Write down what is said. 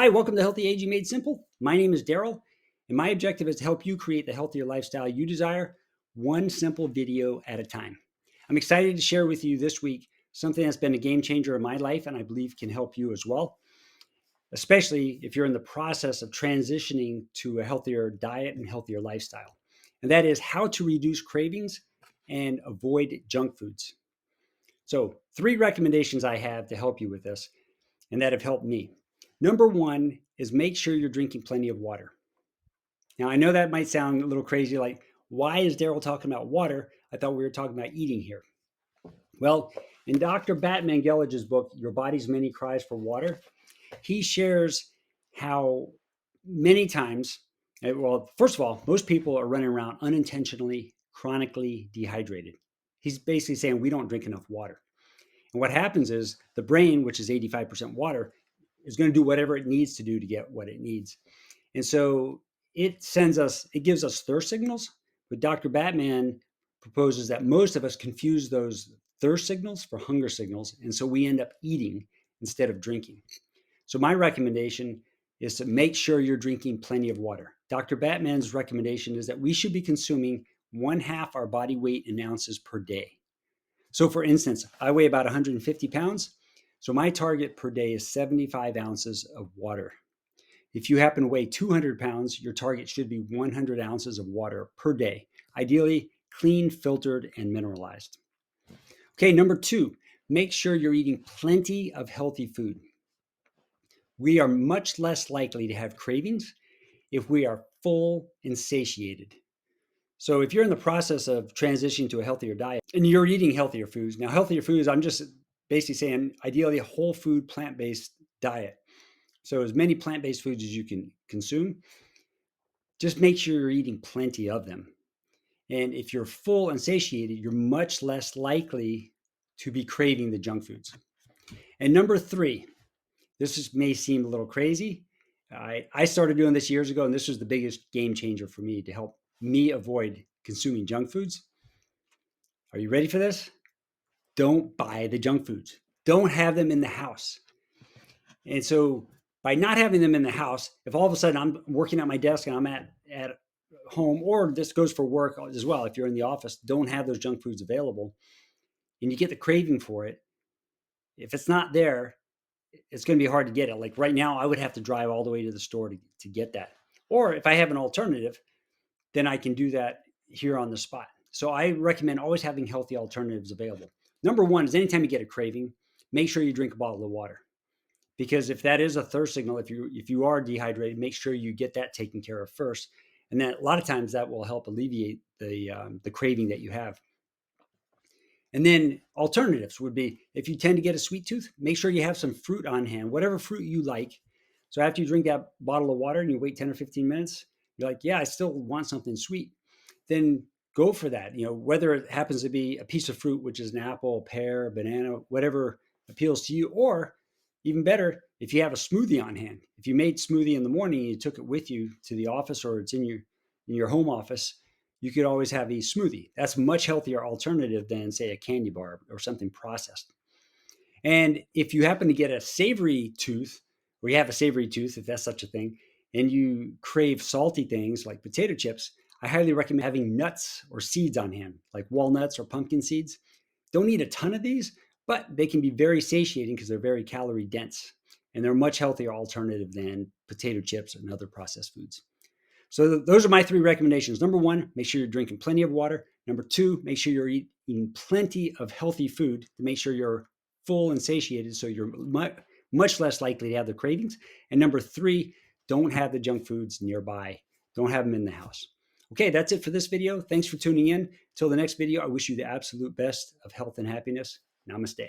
Hi, welcome to Healthy Aging Made Simple. My name is Darrell, and my objective is to help you create the healthier lifestyle you desire, one simple video at a time. I'm excited to share with you this week something that's been a game changer in my life and I believe can help you as well, especially if you're in the process of transitioning to a healthier diet and healthier lifestyle. And that is how to reduce cravings and avoid junk foods. So, three recommendations I have to help you with this and that have helped me. Number one is make sure you're drinking plenty of water. Now, I know that might sound a little crazy, like, why is Darrell talking about water? I thought we were talking about eating here. Well, in Dr. Batman Gellige's book, Your Body's Many Cries for Water, he shares how many times, well, first of all, most people are running around unintentionally, chronically dehydrated. He's basically saying we don't drink enough water. And what happens is the brain, which is 85% water, is going to do whatever it needs to do to get what it needs. And so it gives us thirst signals, but Dr. Batman proposes that most of us confuse those thirst signals for hunger signals. And so we end up eating instead of drinking. So my recommendation is to make sure you're drinking plenty of water. Dr. Batman's recommendation is that we should be consuming 1/2 our body weight in ounces per day. So for instance, I weigh about 150 pounds. So my target per day is 75 ounces of water. If you happen to weigh 200 pounds, your target should be 100 ounces of water per day, ideally clean, filtered, and mineralized. Okay, number two, make sure you're eating plenty of healthy food. We are much less likely to have cravings if we are full and satiated. So if you're in the process of transitioning to a healthier diet and you're eating healthier foods, now healthier foods, I'm just basically saying ideally a whole food plant-based diet. So as many plant-based foods as you can consume, just make sure you're eating plenty of them. And if you're full and satiated, you're much less likely to be craving the junk foods. And number three, may seem a little crazy. I started doing this years ago, and this was the biggest game changer for me to help me avoid consuming junk foods. Are you ready for this? Don't buy the junk foods. Don't have them in the house. And so by not having them in the house, if all of a sudden I'm working at my desk and I'm at home, or this goes for work as well, if you're in the office, don't have those junk foods available and you get the craving for it. If it's not there, it's going to be hard to get it. Like right now, I would have to drive all the way to the store to get that. Or if I have an alternative, then I can do that here on the spot. So I recommend always having healthy alternatives available. Number one is anytime you get a craving, make sure you drink a bottle of water. Because if that is a thirst signal, if you are dehydrated, make sure you get that taken care of first. And then a lot of times that will help alleviate the craving that you have. And then alternatives would be if you tend to get a sweet tooth, make sure you have some fruit on hand, whatever fruit you like. So after you drink that bottle of water and you wait 10 or 15 minutes, you're like, yeah, I still want something sweet. Then go for that. Whether it happens to be a piece of fruit, which is an apple, pear, banana, whatever appeals to you, or even better, if you have a smoothie on hand. If you made smoothie in the morning and you took it with you to the office or it's in your home office, you could always have a smoothie. That's a much healthier alternative than, say, a candy bar or something processed. And if you happen to get a savory tooth, or you have a savory tooth, if that's such a thing, and you crave salty things like potato chips, I highly recommend having nuts or seeds on hand, like walnuts or pumpkin seeds. Don't eat a ton of these, but they can be very satiating because they're very calorie dense. And they're a much healthier alternative than potato chips and other processed foods. So those are my three recommendations. Number one, make sure you're drinking plenty of water. Number two, make sure you're eating plenty of healthy food to make sure you're full and satiated so you're much less likely to have the cravings. And number three, don't have the junk foods nearby. Don't have them in the house. Okay, that's it for this video. Thanks for tuning in. Till the next video, I wish you the absolute best of health and happiness. Namaste.